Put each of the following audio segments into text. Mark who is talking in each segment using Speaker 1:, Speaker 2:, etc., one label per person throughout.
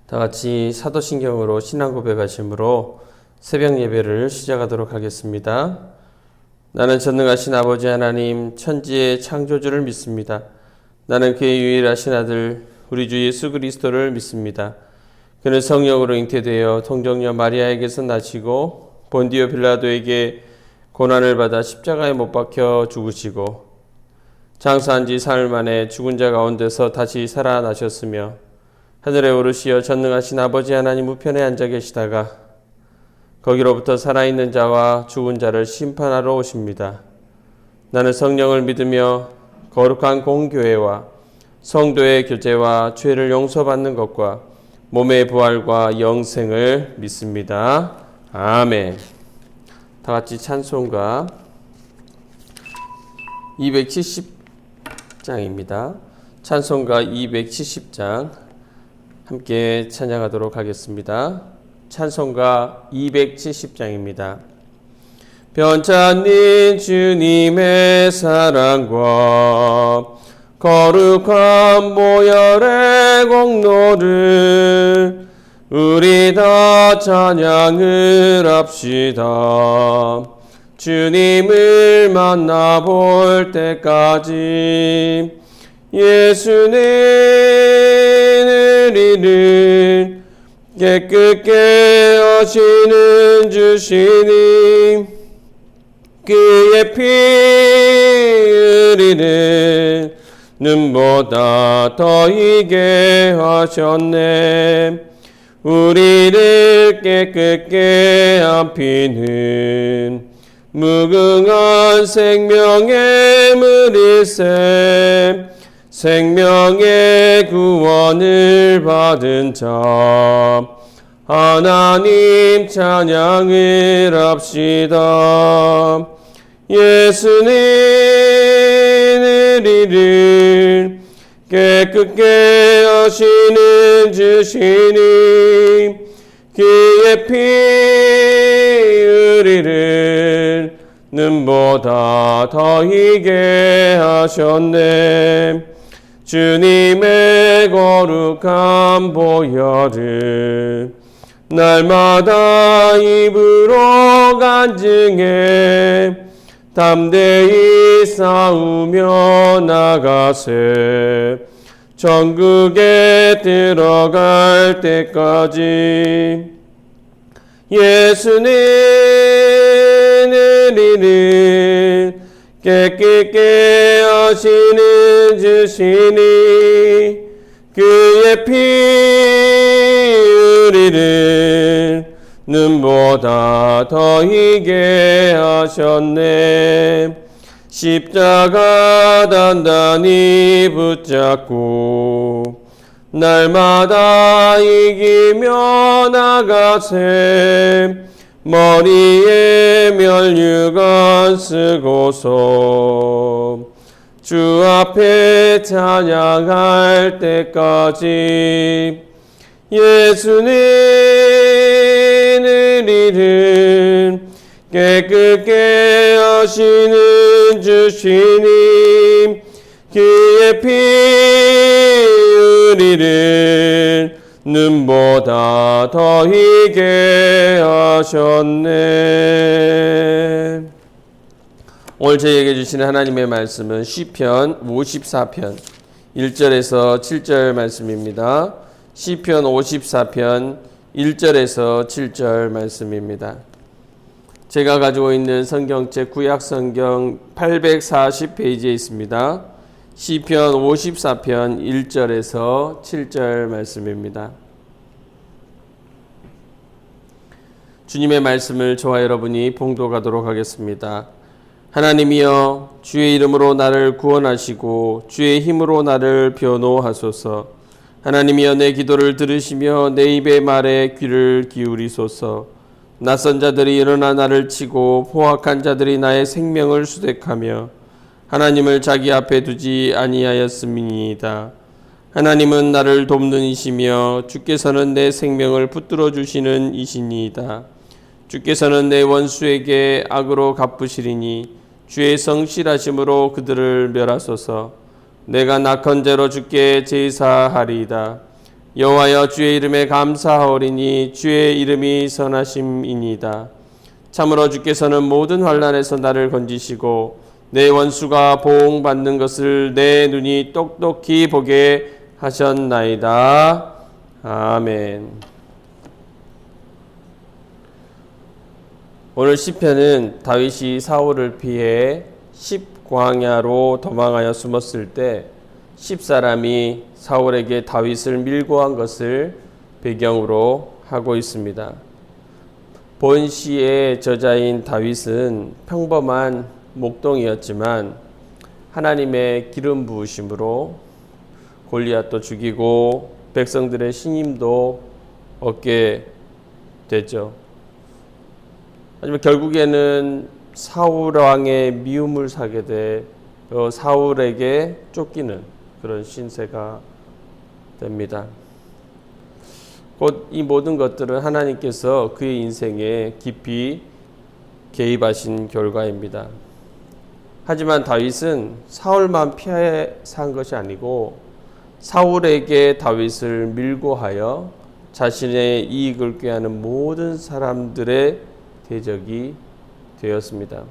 Speaker 1: 다 같이 사도신경으로 신앙 고백하심으로 새벽 예배를 시작하도록 하겠습니다. 나는 전능하신 아버지 하나님 천지의 창조주를 믿습니다. 나는 그의 유일하신 아들 우리 주 예수 그리스도를 믿습니다. 그는 성령으로 잉태되어 동정녀 마리아에게서 나시고 본디오 빌라도에게 고난을 받아 십자가에 못 박혀 죽으시고 장사한 지 사흘 만에 죽은 자 가운데서 다시 살아나셨으며 하늘에 오르시어 전능하신 아버지 하나님 우편에 앉아 계시다가 거기로부터 살아있는 자와 죽은 자를 심판하러 오십니다. 나는 성령을 믿으며 거룩한 공교회와 성도의 교제와 죄를 용서받는 것과 몸의 부활과 영생을 믿습니다. 아멘. 다 같이 찬송가 270장입니다. 찬송가 270장 함께 찬양하도록 하겠습니다. 찬송가 270장입니다. 변찬님 주님의 사랑과 거룩한 보혈의 공로를 우리 다 찬양을 합시다. 주님을 만나볼 때까지 예수는 우리를 깨끗게 하시는 주시니 그의 피 우리를 눈보다 더 희게 하셨네. 우리를 깨끗게 한 피는 무궁한 생명의 물일세. 생명의 구원을 받은 자 하나님 찬양을 합시다. 예수는 우리를 깨끗게 하시는 주시니 그의 피 우리를 눈보다 더 희게 하셨네. 주님의 거룩한 보혈을 날마다 입으로 간증해 담대히 싸우며 나가세. 천국에 들어갈 때까지 예수는 우리를 깨끗게 하시는 주시니 그의 피 우리를 눈보다 더 희게 하셨네. 십자가 단단히 붙잡고 날마다 이기며 나가세. 머리에 면류관 쓰고서 주 앞에 찬양할 때까지 예수는 우리를 깨끗게 하시는 주시니 그의 피 우리를 눈보다 더 희게 하셨네. 오늘 저희에게 주시는 하나님의 말씀은 시편 54편 1절에서 7절 말씀입니다. 시편 54편 1절에서 7절 말씀입니다. 제가 가지고 있는 성경책 구약성경 840페이지에 있습니다. 시편 54편 1절에서 7절 말씀입니다. 주님의 말씀을 저와 여러분이 봉독하도록 하겠습니다. 하나님이여 주의 이름으로 나를 구원하시고 주의 힘으로 나를 변호하소서. 하나님이여 내 기도를 들으시며 내 입의 말에 귀를 기울이소서. 낯선 자들이 일어나 나를 치고 포악한 자들이 나의 생명을 수색하며 하나님을 자기 앞에 두지 아니하였음이니이다. 하나님은 나를 돕는 이시며 주께서는 내 생명을 붙들어 주시는 이시니이다. 주께서는 내 원수에게 악으로 갚으시리니 주의 성실하심으로 그들을 멸하소서. 내가 낙헌제로 주께 제사하리이다. 여호와여 주의 이름에 감사하오리니 주의 이름이 선하심이니이다. 참으로 주께서는 모든 환난에서 나를 건지시고 내 원수가 보응받는 것을 내 눈이 똑똑히 보게 하셨나이다. 아멘. 오늘 시편은 다윗이 사울을 피해 십광야로 도망하여 숨었을 때 10사람이 사울에게 다윗을 밀고 간 것을 배경으로 하고 있습니다. 본 시의 저자인 다윗은 평범한 목동이었지만 하나님의 기름 부으심으로 골리앗도 죽이고 백성들의 신임도 얻게 되죠. 하지만 결국에는 사울 왕의 미움을 사게 돼 사울에게 쫓기는 그런 신세가 됩니다. 곧 이 모든 것들은 하나님께서 그의 인생에 깊이 개입하신 결과입니다. 하지만 다윗은 사울만 피해 산 것이 아니고 사울에게 다윗을 밀고 하여 자신의 이익을 꾀하는 모든 사람들의 대적이 되었습니다.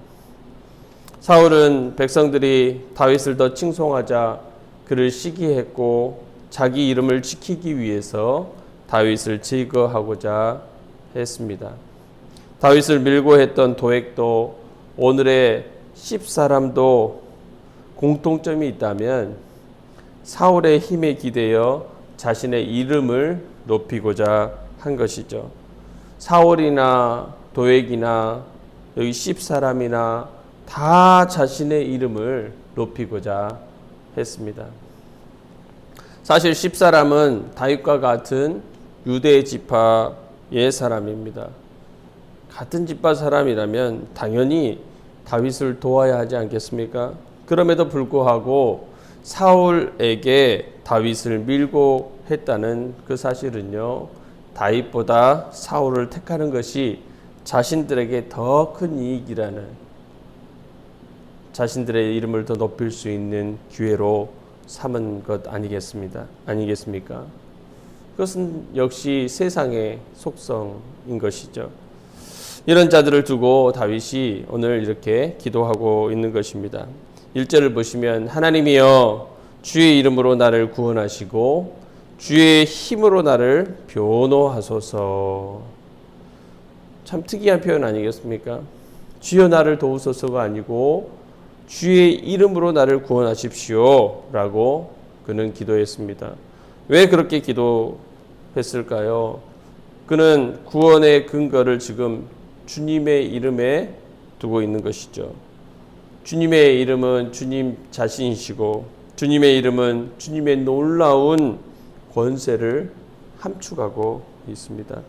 Speaker 1: 사울은 백성들이 다윗을 더 칭송하자 그를 시기했고 자기 이름을 지키기 위해서 다윗을 제거하고자 했습니다. 다윗을 밀고 했던 도액도 오늘의 10사람도 공통점이 있다면 사울의 힘에 기대어 자신의 이름을 높이고자 한 것이죠. 사울이나 도액이나 여기 10사람이나 다 자신의 이름을 높이고자 했습니다. 사실 10사람은 다윗과 같은 유대 지파의 사람입니다. 같은 지파 사람이라면 당연히 다윗을 도와야 하지 않겠습니까? 그럼에도 불구하고 사울에게 다윗을 밀고 했다는 그 사실은요, 다윗보다 사울을 택하는 것이 자신들에게 더 큰 이익이라는, 자신들의 이름을 더 높일 수 있는 기회로 삼은 것 아니겠습니까? 그것은 역시 세상의 속성인 것이죠. 이런 자들을 두고 다윗이 오늘 이렇게 기도하고 있는 것입니다. 1절을 보시면 하나님이여 주의 이름으로 나를 구원하시고 주의 힘으로 나를 변호하소서. 참 특이한 표현 아니겠습니까? 주여 나를 도우소서가 아니고 주의 이름으로 나를 구원하십시오 라고 그는 기도했습니다. 왜 그렇게 기도했을까요? 그는 구원의 근거를 지금 주님의 이름에 두고 있는 것이죠. 주님의 이름은 주님 자신이시고 주님의 이름은 주님의 놀라운 권세를 함축하고 있습니다.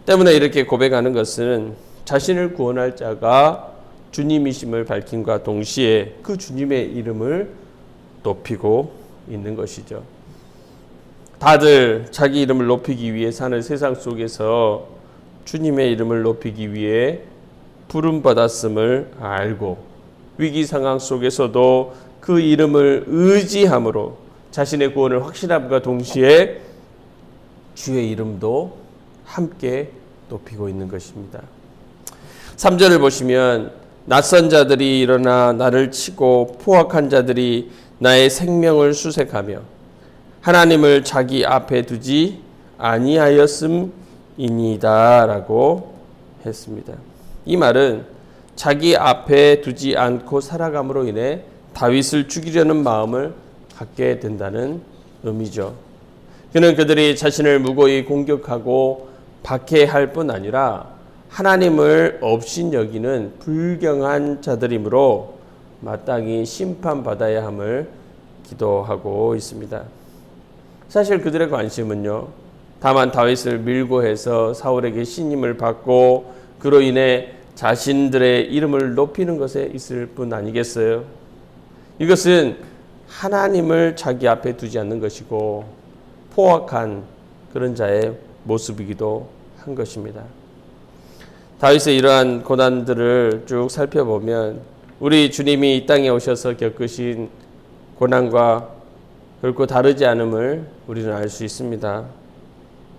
Speaker 1: 때문에 이렇게 고백하는 것은 자신을 구원할 자가 주님이심을 밝힘과 동시에 그 주님의 이름을 높이고 있는 것이죠. 다들 자기 이름을 높이기 위해 사는 세상 속에서 주님의 이름을 높이기 위해 부름받았음을 알고 위기 상황 속에서도 그 이름을 의지함으로 자신의 구원을 확신함과 동시에 주의 이름도 함께 높이고 있는 것입니다. 3절을 보시면 낯선 자들이 일어나 나를 치고 포악한 자들이 나의 생명을 수색하며 하나님을 자기 앞에 두지 아니하였음이니이다 라고 했습니다. 이 말은 자기 앞에 두지 않고 살아감으로 인해 다윗을 죽이려는 마음을 갖게 된다는 의미죠. 그는 그들이 자신을 무고히 공격하고 박해할 뿐 아니라 하나님을 업신여기는 불경한 자들이므로 마땅히 심판받아야 함을 기도하고 있습니다. 사실 그들의 관심은요, 다만 다윗을 밀고 해서 사울에게 신임을 받고 그로 인해 자신들의 이름을 높이는 것에 있을 뿐 아니겠어요? 이것은 하나님을 자기 앞에 두지 않는 것이고 포악한 그런 자의 모습이기도 한 것입니다. 다윗의 이러한 고난들을 쭉 살펴보면 우리 주님이 이 땅에 오셔서 겪으신 고난과 결코 다르지 않음을 우리는 알 수 있습니다.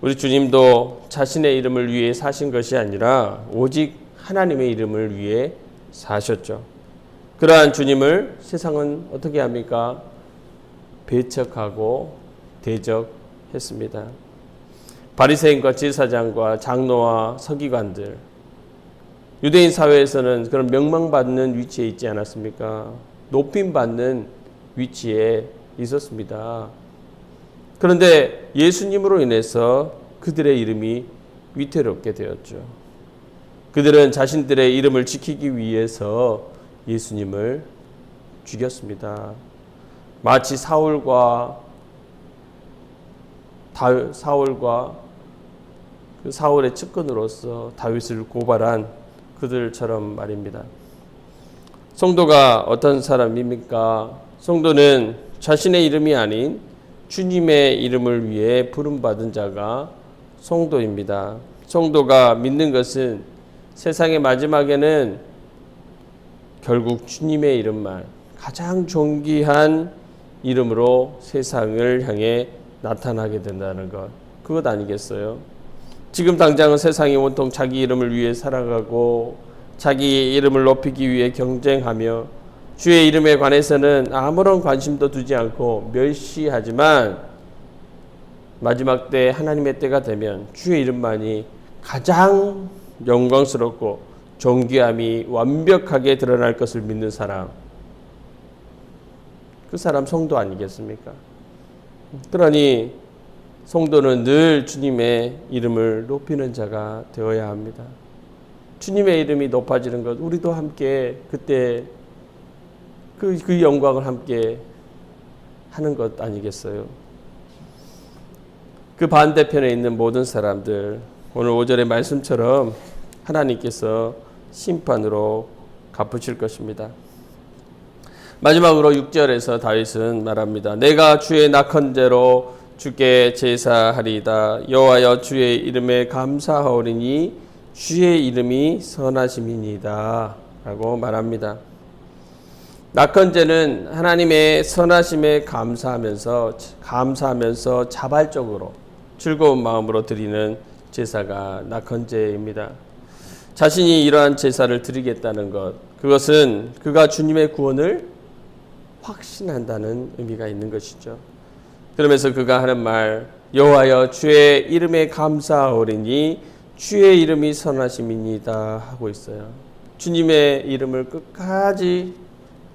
Speaker 1: 우리 주님도 자신의 이름을 위해 사신 것이 아니라 오직 하나님의 이름을 위해 사셨죠. 그러한 주님을 세상은 어떻게 합니까? 배척하고 대적했습니다. 바리새인과 제사장과 장로와 서기관들, 유대인 사회에서는 그런 명망받는 위치에 있지 않았습니까? 높임받는 위치에 있었습니다. 그런데 예수님으로 인해서 그들의 이름이 위태롭게 되었죠. 그들은 자신들의 이름을 지키기 위해서 예수님을 죽였습니다. 마치 사울과 그 사울의 측근으로서 다윗을 고발한 그들처럼 말입니다. 성도가 어떤 사람입니까? 성도는 자신의 이름이 아닌 주님의 이름을 위해 부름받은 자가 성도입니다. 성도가 믿는 것은 세상의 마지막에는 결국 주님의 이름만, 가장 존귀한 이름으로 세상을 향해 나타나게 된다는 것, 그것 아니겠어요? 지금 당장은 세상이 온통 자기 이름을 위해 살아가고 자기 이름을 높이기 위해 경쟁하며 주의 이름에 관해서는 아무런 관심도 두지 않고 멸시하지만 마지막 때, 하나님의 때가 되면 주의 이름만이 가장 영광스럽고 존귀함이 완벽하게 드러날 것을 믿는 사람, 그 사람 성도 아니겠습니까? 그러니 성도는 늘 주님의 이름을 높이는 자가 되어야 합니다. 주님의 이름이 높아지는 것, 우리도 함께 그때 그 영광을 함께 하는 것 아니겠어요? 그 반대편에 있는 모든 사람들, 오늘 5절의 말씀처럼 하나님께서 심판으로 갚으실 것입니다. 마지막으로 6절에서 다윗은 말합니다. 내가 주의 낙헌제로 주께 제사하리이다. 여호와여 주의 이름에 감사하오리니 주의 이름이 선하심이니이다 라고 말합니다. 낙헌제는 하나님의 선하심에 감사하면서 자발적으로 즐거운 마음으로 드리는 제사가 낙헌제입니다. 자신이 이러한 제사를 드리겠다는 것, 그것은 그가 주님의 구원을 확신한다는 의미가 있는 것이죠. 그러면서 그가 하는 말, 여호와여 주의 이름에 감사하오리니 주의 이름이 선하심이니이다 하고 있어요. 주님의 이름을 끝까지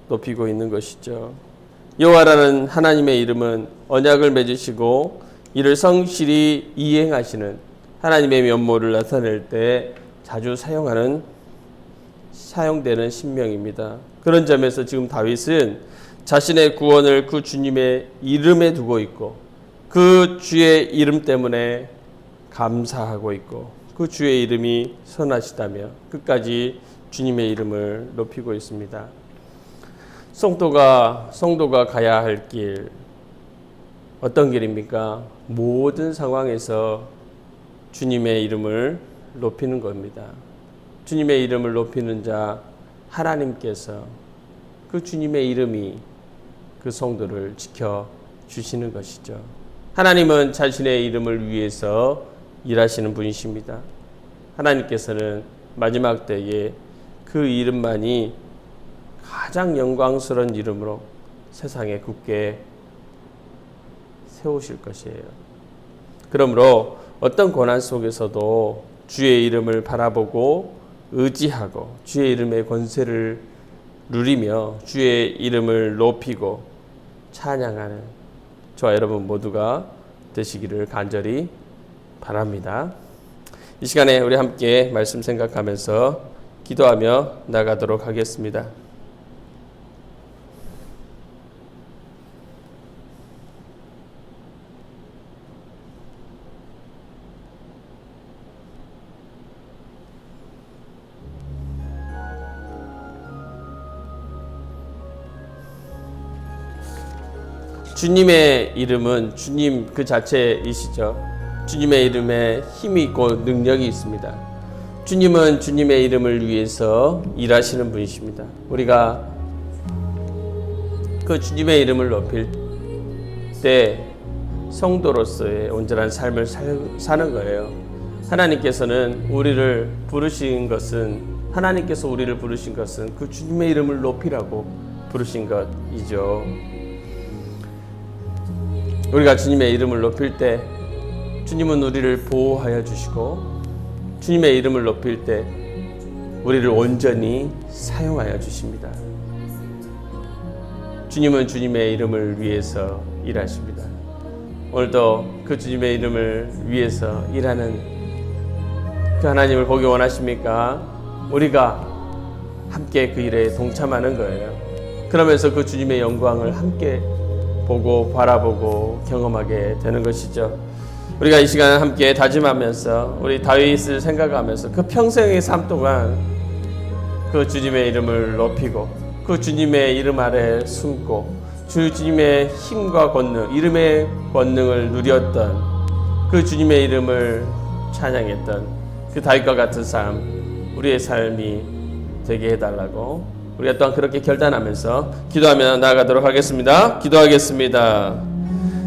Speaker 1: 높이고 있는 것이죠. 여호와라는 하나님의 이름은 언약을 맺으시고 이를 성실히 이행하시는 하나님의 면모를 나타낼 때 자주 사용되는 신명입니다. 그런 점에서 지금 다윗은 자신의 구원을 그 주님의 이름에 두고 있고 그 주의 이름 때문에 감사하고 있고 그 주의 이름이 선하시다며 끝까지 주님의 이름을 높이고 있습니다. 성도가 가야 할 길, 어떤 길입니까? 모든 상황에서 주님의 이름을 높이는 겁니다. 주님의 이름을 높이는 자 하나님께서 그 주님의 이름이 그 성도를 지켜주시는 것이죠. 하나님은 자신의 이름을 위해서 일하시는 분이십니다. 하나님께서는 마지막 때에 그 이름만이 가장 영광스러운 이름으로 세상에 굳게 세우실 것이에요. 그러므로 어떤 고난 속에서도 주의 이름을 바라보고 의지하고 주의 이름의 권세를 누리며 주의 이름을 높이고 찬양하는 저와 여러분 모두가 되시기를 간절히 바랍니다. 이 시간에 우리 함께 말씀 생각하면서 기도하며 나가도록 하겠습니다. 주님의 이름은 주님 그 자체이시죠. 주님의 이름에 힘이 있고 능력이 있습니다. 주님은 주님의 이름을 위해서 일하시는 분이십니다. 우리가 그 주님의 이름을 높일 때 성도로서의 온전한 삶을 사는 거예요. 하나님께서는 우리를 부르신 것은 그 주님의 이름을 높이라고 부르신 것이죠. 우리가 주님의 이름을 높일 때 주님은 우리를 보호하여 주시고, 주님의 이름을 높일 때 우리를 온전히 사용하여 주십니다. 주님은 주님의 이름을 위해서 일하십니다. 오늘도 그 주님의 이름을 위해서 일하는 그 하나님을 보기 원하십니까? 우리가 함께 그 일에 동참하는 거예요. 그러면서 그 주님의 영광을 함께 보고 바라보고 경험하게 되는 것이죠. 우리가 이 시간 함께 다짐하면서 우리 다윗을 생각하면서 그 평생의 삶 동안 그 주님의 이름을 높이고 그 주님의 이름 아래 숨고 주님의 힘과 권능, 이름의 권능을 누렸던 그 주님의 이름을 찬양했던 그 다윗과 같은 삶, 우리의 삶이 되게 해달라고 우리가 또한 그렇게 결단하면서 기도하며 나아가도록 하겠습니다. 기도하겠습니다.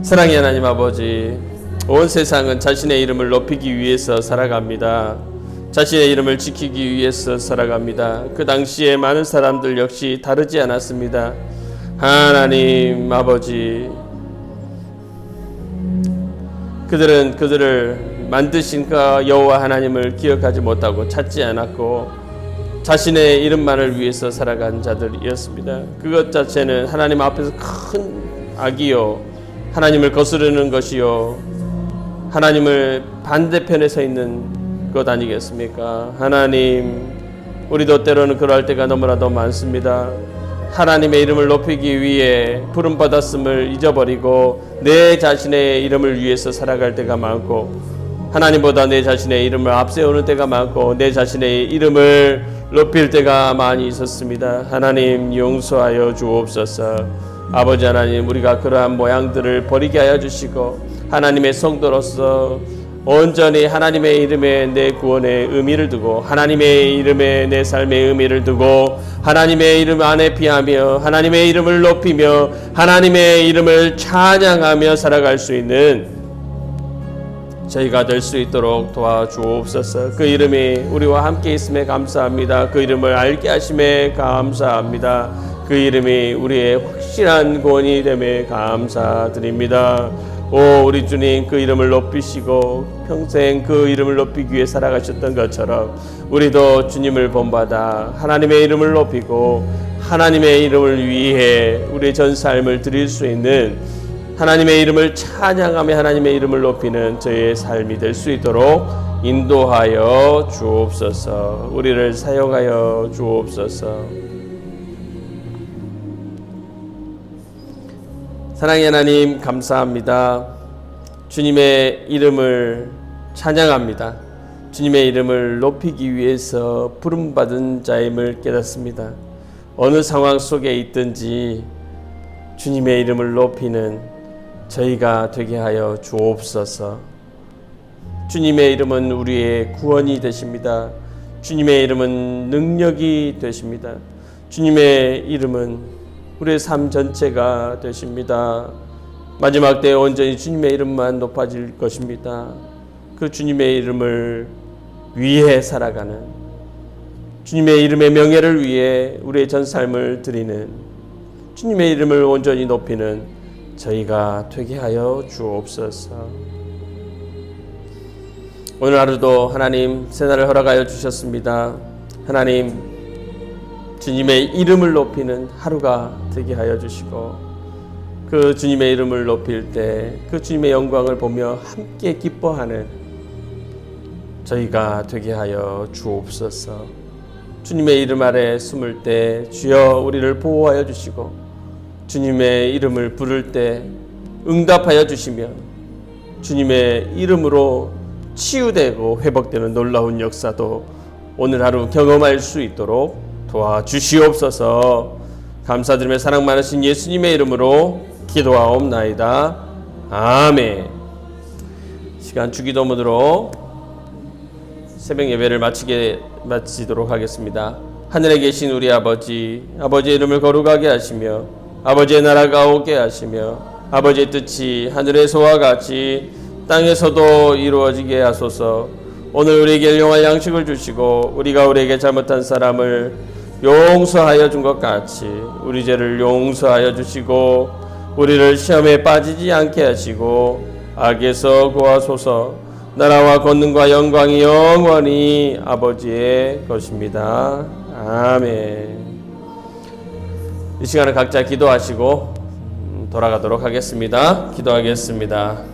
Speaker 1: 사랑의 하나님 아버지, 온 세상은 자신의 이름을 높이기 위해서 살아갑니다. 자신의 이름을 지키기 위해서 살아갑니다. 그 당시에 많은 사람들 역시 다르지 않았습니다. 하나님 아버지, 그들은 그들을 만드신 그 여호와 하나님을 기억하지 못하고 찾지 않았고 자신의 이름만을 위해서 살아간 자들이었습니다. 그것 자체는 하나님 앞에서 큰 악이요, 하나님을 거스르는 것이요, 하나님을 반대편에 서 있는 것 아니겠습니까? 하나님, 우리도 때로는 그럴 때가 너무나도 많습니다. 하나님의 이름을 높이기 위해 부름받았음을 잊어버리고 내 자신의 이름을 위해서 살아갈 때가 많고, 하나님보다 내 자신의 이름을 앞세우는 때가 많고, 내 자신의 이름을 높일 때가 많이 있었습니다. 하나님 용서하여 주옵소서. 아버지 하나님, 우리가 그러한 모양들을 버리게 하여 주시고 하나님의 성도로서 온전히 하나님의 이름에 내 구원의 의미를 두고 하나님의 이름에 내 삶의 의미를 두고 하나님의 이름 안에 피하며 하나님의 이름을 높이며 하나님의 이름을 찬양하며 살아갈 수 있는 저희가 될 수 있도록 도와주옵소서. 그 이름이 우리와 함께 있음에 감사합니다. 그 이름을 알게 하심에 감사합니다. 그 이름이 우리의 확실한 구원이 됨에 감사드립니다. 오, 우리 주님, 그 이름을 높이시고 평생 그 이름을 높이기 위해 살아가셨던 것처럼 우리도 주님을 본받아 하나님의 이름을 높이고 하나님의 이름을 위해 우리의 전 삶을 드릴 수 있는, 하나님의 이름을 찬양하며 하나님의 이름을 높이는 저희의 삶이 될 수 있도록 인도하여 주옵소서. 우리를 사용하여 주옵소서. 사랑의 하나님, 감사합니다. 주님의 이름을 찬양합니다. 주님의 이름을 높이기 위해서 부름받은 자임을 깨닫습니다. 어느 상황 속에 있든지 주님의 이름을 높이는 저희가 되게 하여 주옵소서. 주님의 이름은 우리의 구원이 되십니다. 주님의 이름은 능력이 되십니다. 주님의 이름은 우리의 삶 전체가 되십니다. 마지막 때에 온전히 주님의 이름만 높아질 것입니다. 그 주님의 이름을 위해 살아가는, 주님의 이름의 명예를 위해 우리의 전 삶을 드리는, 주님의 이름을 온전히 높이는 저희가 되게 하여 주옵소서. 오늘 하루도 하나님 새날을 허락하여 주셨습니다. 하나님, 주님의 이름을 높이는 하루가 되게 하여 주시고 그 주님의 이름을 높일 때 그 주님의 영광을 보며 함께 기뻐하는 저희가 되게 하여 주옵소서. 주님의 이름 아래 숨을 때 주여 우리를 보호하여 주시고 주님의 이름을 부를 때 응답하여 주시며 주님의 이름으로 치유되고 회복되는 놀라운 역사도 오늘 하루 경험할 수 있도록 도와주시옵소서. 감사드리며 사랑 많으신 예수님의 이름으로 기도하옵나이다. 아멘. 시간 주기도문으로 새벽 예배를 마치도록 하겠습니다. 하늘에 계신 우리 아버지, 아버지의 이름을 거룩하게 하시며 아버지의 나라가 오게 하시며 아버지의 뜻이 하늘에서와 같이 땅에서도 이루어지게 하소서. 오늘 우리에게 일용할 양식을 주시고 우리가 우리에게 잘못한 사람을 용서하여 준 것 같이 우리 죄를 용서하여 주시고 우리를 시험에 빠지지 않게 하시고 악에서 구하소서. 나라와 권능과 영광이 영원히 아버지의 것입니다. 아멘. 이 시간에 각자 기도하시고 돌아가도록 하겠습니다. 기도하겠습니다.